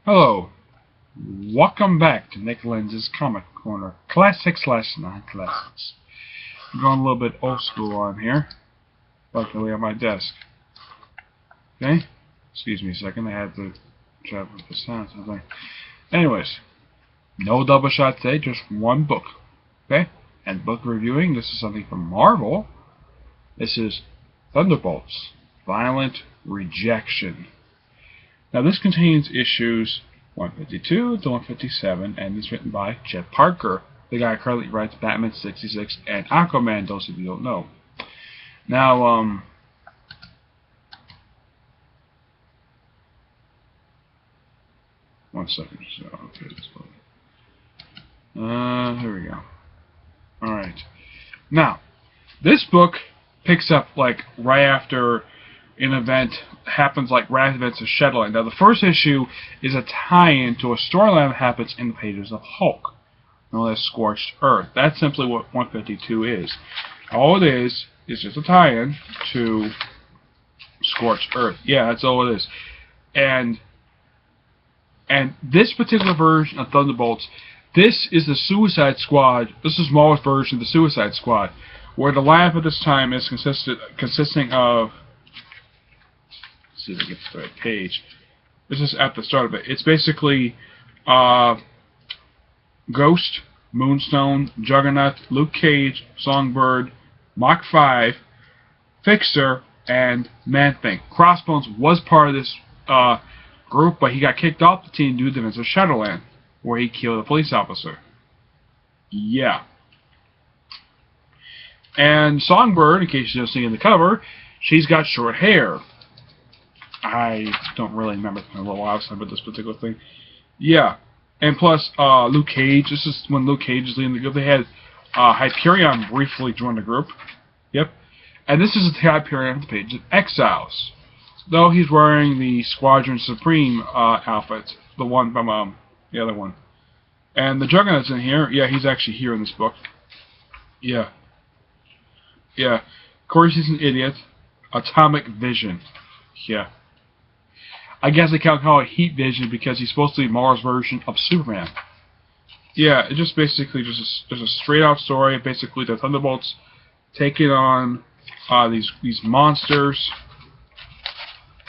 Hello, welcome back to Nick Lenz's Comic Corner. Classics slash non-classics. I'm going a little bit old school on here. Luckily on my desk. Okay? Excuse me a second, I had to try with the sound something. Anyways, no double shot today, just one book. Okay? And book reviewing, this is something from Marvel. This is Thunderbolts, Violent Rejection. Now this contains issues 152 to 157 and is written by Chet Parker, the guy who currently writes Batman 66 and Aquaman, those of you who don't know. Now, one second. So, okay, here we go. Alright. Now, this book picks up like right after an event happens, like right after events of Shadowland. Now, the first issue is a tie-in to a storyline that happens in the pages of Hulk, known as Scorched Earth. That's simply what 152 is. All it is just a tie-in to Scorched Earth. Yeah, that's all it is. And this particular version of Thunderbolts, this is the Suicide Squad. This is Marvel's version of the Suicide Squad, where the lineup at this time is consisting of. Let's see if I get to the right page. This is at the start of it. It's basically Ghost, Moonstone, Juggernaut, Luke Cage, Songbird, Mach 5, Fixer, and Man-Thing. Crossbones was part of this group, but he got kicked off the team due to the events of Shadowland, where he killed a police officer. Yeah. And Songbird, in case you don't see in the cover, she's got short hair. I don't really remember. It's been a little while since I read this particular thing. Yeah. And plus, Luke Cage. This is when Luke Cage is leading the group. They had Hyperion briefly join the group. Yep. And this is the Hyperion on the page of Exiles. Though he's wearing the Squadron Supreme outfit. The one from the other one. And the Juggernaut's in here. Yeah, he's actually here in this book. Yeah. Yeah. Of course, he's an idiot. Atomic Vision. Yeah. I guess they can't call it Heat Vision because he's supposed to be Mars' version of Superman. Yeah, it's just basically just a straight out story. Basically, the Thunderbolts taking on these monsters,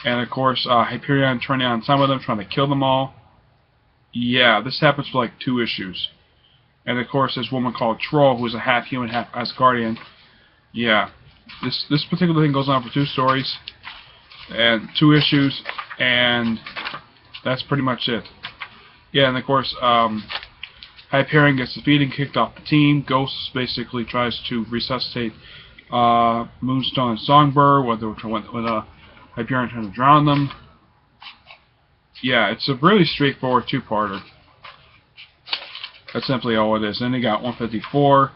and of course Hyperion turning on some of them, trying to kill them all. Yeah, this happens for like 2 issues, and of course this woman called Troll, who's a half human, half Asgardian. Yeah, this particular thing goes on for 2 stories. And 2 issues, and that's pretty much it. Yeah, and of course, Hyperion gets defeated and kicked off the team. Ghost basically tries to resuscitate Moonstone and Songbird when Hyperion trying to drown them. Yeah, it's a really straightforward 2-parter. That's simply all it is. Then they got 154,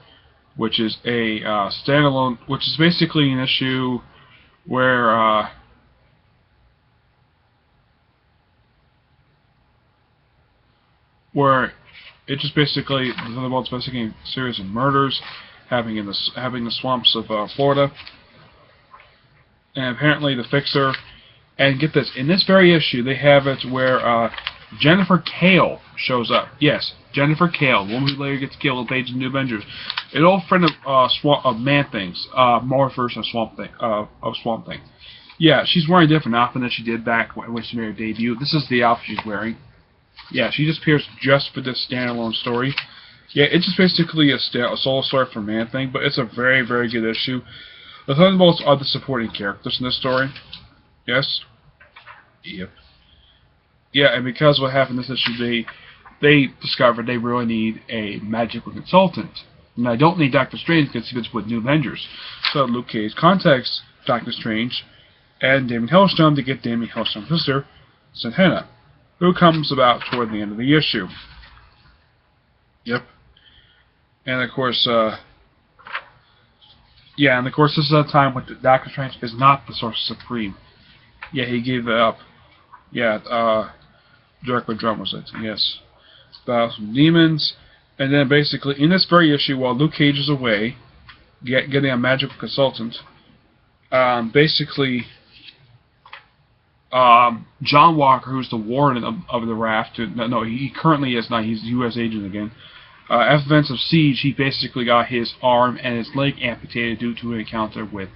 which is a standalone, which is basically an issue where it just basically the Thunderbolts investigating a series of murders having in the swamps of Florida, and apparently the Fixer. And get this, in this very issue, they have it where Jennifer Kale shows up. Yes, Jennifer Kale, the woman who later gets killed in Page of New Avengers, an old friend of Man-Thing's, more version of Swamp Thing. Yeah, she's wearing a different outfit than she did back when she made her debut. This is the outfit she's wearing. Yeah, she just appears just for this standalone story. Yeah, it's just basically a solo story for Man-Thing, but it's a very, very good issue. The Thunderbolts are the supporting characters in this story. Yes? Yep. Yeah, and because what happened in this issue, they discovered they really need a magical consultant. And I don't need Doctor Strange because he fits with New Avengers. So Luke Cage contacts Doctor Strange and Damon Hellstrom to get Damon Hellstrom's sister, Santana, who comes about toward the end of the issue. Yep. And of course, this is a time when Doctor Strange is not the Sorcerer Supreme. Yeah, he gave it up. Yeah, Directly Drum was it. Yes. About some demons. And then basically, in this very issue, while Luke Cage is away, getting a magical consultant, basically, John Walker, who's the warden of the raft. No, he currently is not. He's a U.S. agent again. After events of Siege, he basically got his arm and his leg amputated due to an encounter with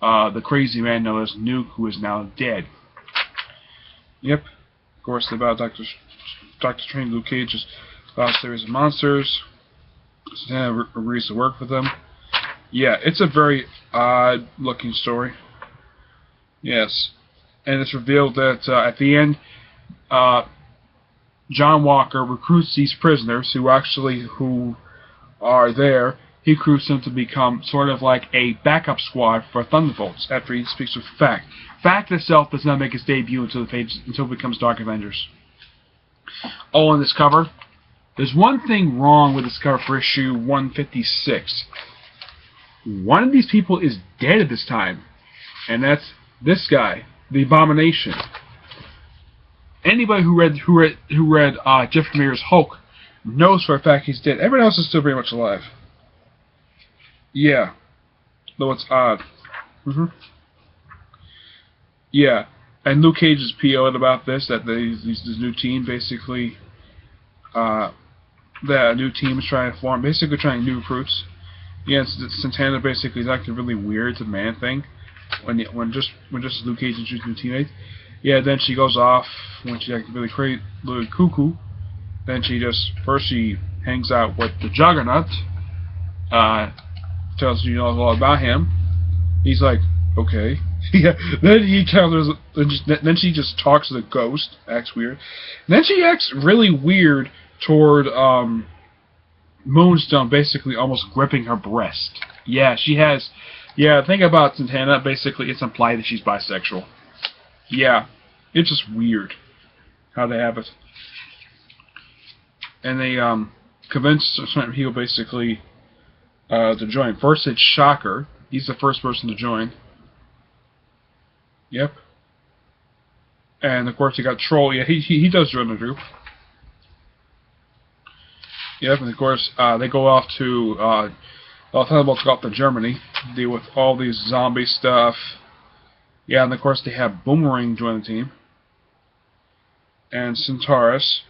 the crazy man known as Nuke, who is now dead. Yep. Of course, about Doctor Strange, Luke Cage is about a series of monsters. Santa agrees to work with them. Yeah, it's a very odd-looking story. Yes. And it's revealed that at the end, John Walker recruits these prisoners who are there. He recruits them to become sort of like a backup squad for Thunderbolts after he speaks with Fact. Fact itself does not make its debut until it becomes Dark Avengers. Oh, on this cover, there's one thing wrong with this cover for issue 156. One of these people is dead at this time, and that's this guy, the Abomination. Anybody who read Jeff Lemire's Hulk knows for a fact he's dead. Everyone else is still very much alive. Yeah, though it's odd. Yeah, and Luke Cage is PO'd about this, that this new team basically, that a new team is trying to form, basically trying new recruits. Yeah, Santana basically is acting really weird. It's a man thing. When just Luke Cage introduces new teammates. Yeah, then she goes off when she's acting really crazy, really cuckoo. Then she hangs out with the Juggernaut. Tells you all about him. He's like, okay. Yeah. Then then she just talks to the ghost. Acts weird. And then she acts really weird toward Moonstone, basically almost gripping her breast. Yeah, she has. Yeah, think about Santana. Basically, it's implied that she's bisexual. Yeah, it's just weird how they have it. And they convince certain people basically to join. First, it's Shocker. He's the first person to join. Yep. And of course, you got Troll. Yeah, he does join the group. Yep, and of course, they go off to Thunderbolts go off to Germany, deal with all these zombie stuff. Yeah, and of course they have Boomerang join the team. And Centaurus.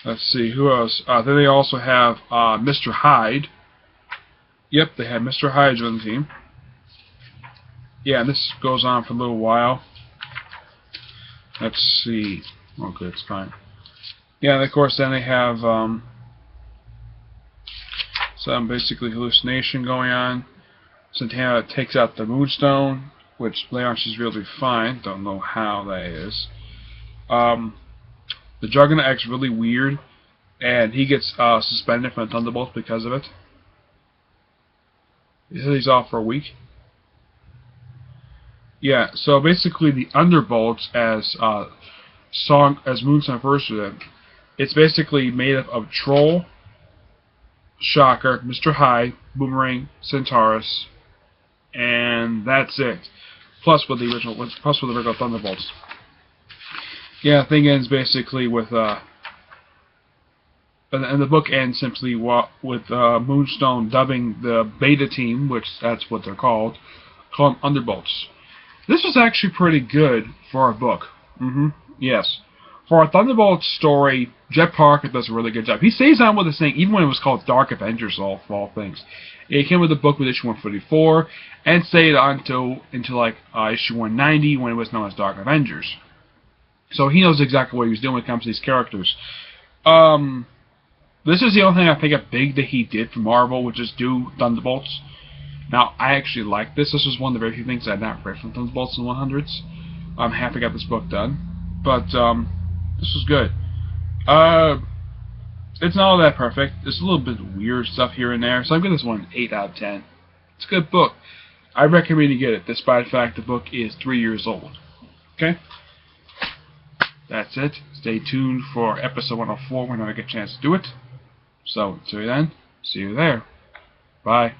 Let's see, who else? Then they also have Mr. Hyde. Yep, they have Mr. Hyde join the team. Yeah, and this goes on for a little while. Let's see. Okay, it's fine. Yeah, and of course then they have some basically hallucination going on. Santana takes out the Moonstone, which later on she's really fine. Don't know how that is. The Juggernaut acts really weird, and he gets suspended from the Thunderbolts because of it. He says he's off for a week. Yeah, so basically the Thunderbolts, as Moonstone refers to them, it's basically made up of Troll, Shocker, Mr. Hyde, Boomerang, Centaurus, and that's it. Plus with the original Thunderbolts. Yeah, the thing ends basically with and the book ends simply with Moonstone dubbing the Beta Team, which that's what they're called them Thunderbolts. This was actually pretty good for a book. Yes. For a Thunderbolts story, Jeff Parker does a really good job. He stays on with this thing, even when it was called Dark Avengers, of all things. It came with the book with issue 144, and stayed on until like issue 190, when it was known as Dark Avengers. So he knows exactly what he was doing when it comes to these characters. This is the only thing I think of big that he did for Marvel, which is do Thunderbolts. Now, I actually like this. This was one of the very few things I had not read from Thunderbolts in the 100s. I'm happy I got this book done. But, this was good. It's not all that perfect. There's a little bit of weird stuff here and there. So I'm giving this one an 8 out of 10. It's a good book. I recommend you get it, despite the fact the book is 3 years old. Okay? That's it. Stay tuned for episode 104 when I get a chance to do it. So, until then, see you there. Bye.